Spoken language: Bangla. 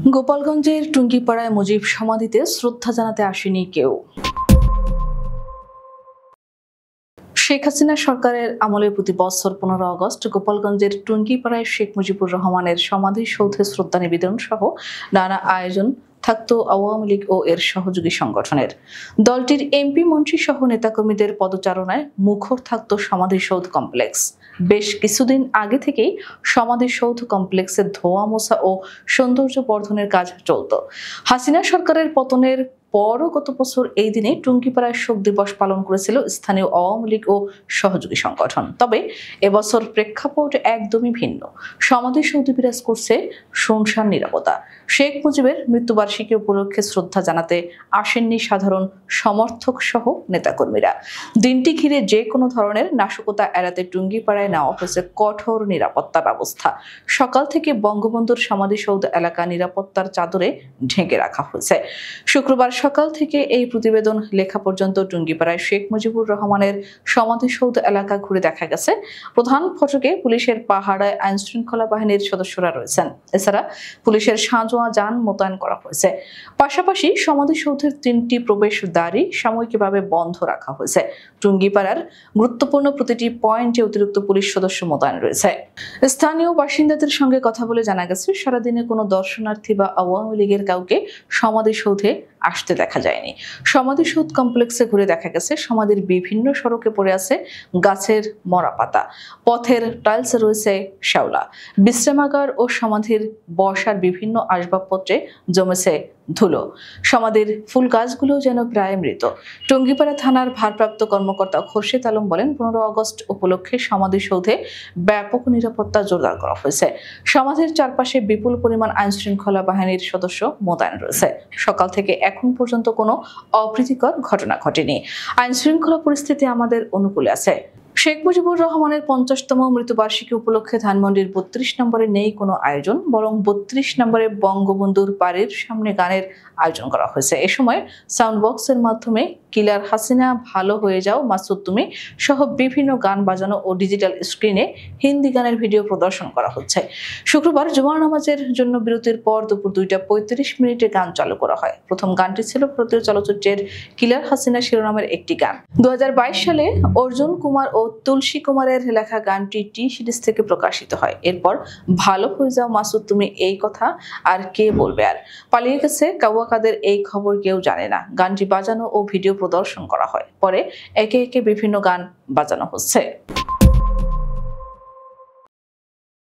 গোপালগঞ্জের টুঙ্গিপাড়ায় মুজিব সমাধিতে শ্রদ্ধা জানাতে আসেনি কেউ। শেখ হাসিনা সরকারের আমলে প্রতি বছর 15 আগস্ট গোপালগঞ্জের টুঙ্গিপাড়ায় শেখ মুজিবুর রহমানের সমাধিসৌধে শ্রদ্ধা নিবেদন সহ নানা আয়োজন থাকতো আওয়ামী লীগ ও এর সহযোগী সংগঠনের। দলটির এমপি মন্ত্রী সহ নেতাকর্মীদের পদচারণায় মুখর থাকতো সমাধিসৌধ কমপ্লেক্স। বেশ কিছুদিন আগে থেকেই সমাধিসৌধ কমপ্লেক্সের ধোয়া মোছা ও সৌন্দর্য বর্ধনের কাজ চলত। হাসিনা সরকারের পতনের পরও গত বছর এই দিনে টুঙ্গিপাড়ায় শোক দিবস পালন করেছিল স্থানীয় আওয়ামী লীগ ও সহযোগী সংগঠন। তবে এবছর প্রেক্ষাপট একদমই ভিন্ন। সমাধিসৌধে বিরাজ করছে শুনশান নীরবতা। শেখ মুজিবের মৃত্যুবার্ষিকী উপলক্ষে শ্রদ্ধা জানাতে আসেননি সাধারণ সমর্থক সহ নেতাকর্মীরা। দিনটি ঘিরে যে কোনো ধরনের নাশকতা এড়াতে টুঙ্গিপাড়ায় নেওয়া হয়েছে কঠোর নিরাপত্তা ব্যবস্থা। সকাল থেকে বঙ্গবন্ধুর সমাধিসৌধ এলাকা নিরাপত্তার চাদরে ঢেকে রাখা হয়েছে। শুক্রবার সকাল থেকে এই প্রতিবেদন লেখা পর্যন্ত টুঙ্গিপাড়ায় শেখ মুজিবুর রহমানের সমাধিসৌধ এলাকা ঘুরে দেখা গেছে। প্রধান ফটকে পুলিশের পাহারায় আইন শৃঙ্খলা বাহিনীর সদস্যরা রয়েছেন। এছাড়া পুলিশের সাঁজোয়া যান মোতায়েন করা হয়েছে। পাশাপাশি সমাধিসৌধের 3টি প্রবেশ দ্বারই সাময়িকভাবে বন্ধ রাখা হয়েছে। টুঙ্গিপাড়ার গুরুত্বপূর্ণ প্রতিটি পয়েন্টে অতিরিক্ত পুলিশ সদস্য মোতায়েন রয়েছে। স্থানীয় বাসিন্দাদের সঙ্গে কথা বলে জানা গেছে, সারাদিনে কোনো দর্শনার্থী বা আওয়ামী লীগের কাউকে সমাধিসৌধে আসতে দেখা যায়নি। সমাধিসৌধ কমপ্লেক্সে ঘুরে দেখা গেছে সমাধির বিভিন্ন সড়কে পড়ে আছে গাছের মরা পাতা, পথের টাইলসে রয়েছে শ্যাওলা, বিশ্রামাগার ও সমাধির বসার বিভিন্ন আসবাবপত্রে জমেছে ধুলো। সমাধির ফুল গাছগুলো যেন প্রায় মৃত। টুঙ্গিপাড়া থানার ভারপ্রাপ্ত কর্মকর্তা খোরশেদ আলম বলেন, 15 আগস্ট উপলক্ষে সমাধিসৌধে ব্যাপক নিরাপত্তা জোরদার করা হয়েছে। সমাধির চারপাশে বিপুল পরিমাণ আইন শৃঙ্খলা বাহিনীর সদস্য মোতায়েন রয়েছে। সকাল থেকে এখন পর্যন্ত কোনো অপ্রীতিকর ঘটনা ঘটেনি। আইন শৃঙ্খলা পরিস্থিতি আমাদের অনুকূলে আছে। শেখ মুজিবুর রহমানের 50তম মৃত্যুবার্ষিকী উপলক্ষে ধানমন্ডির 32 নম্বরে নেই কোনো আয়োজন, বরং 32 নম্বরে বঙ্গবন্ধুর বাড়ির সামনে গানের আয়োজন করা হয়েছে। এ সময় সাউন্ড বক্সের মাধ্যমে কিলার হাসিনা ভালো হয়ে যাও মাসুদ তুমি সহ বিভিন্ন গান বাজানো ও ডিজিটাল স্ক্রিনে হিন্দি গানের ভিডিও প্রদর্শন করা হচ্ছে। শুক্রবার জুমার নামাজের জন্য বিরতির পর দুপুর 2:35 গান চালু করা হয়। প্রথম গানটি ছিল ভারতীয় চলচ্চিত্রের কিলার হাসিনা শিরোনামের একটি গান। 2022 সালে অর্জুন কুমার ও তুলসী কুমারের লেখা গানটি টি সিরিজ থেকে প্রকাশিত হয়। এরপর ভালো হয়ে যাও মাসুদ তুমি এই কথা আর কে বলবে, আর পালিয়ে গেছে কাউয়া কাদের এই খবর কেউ জানে না গানটি বাজানো ও ভিডিও প্রদর্শন করা হয়। পরে একে একে বিভিন্ন গান বাজানো হচ্ছে।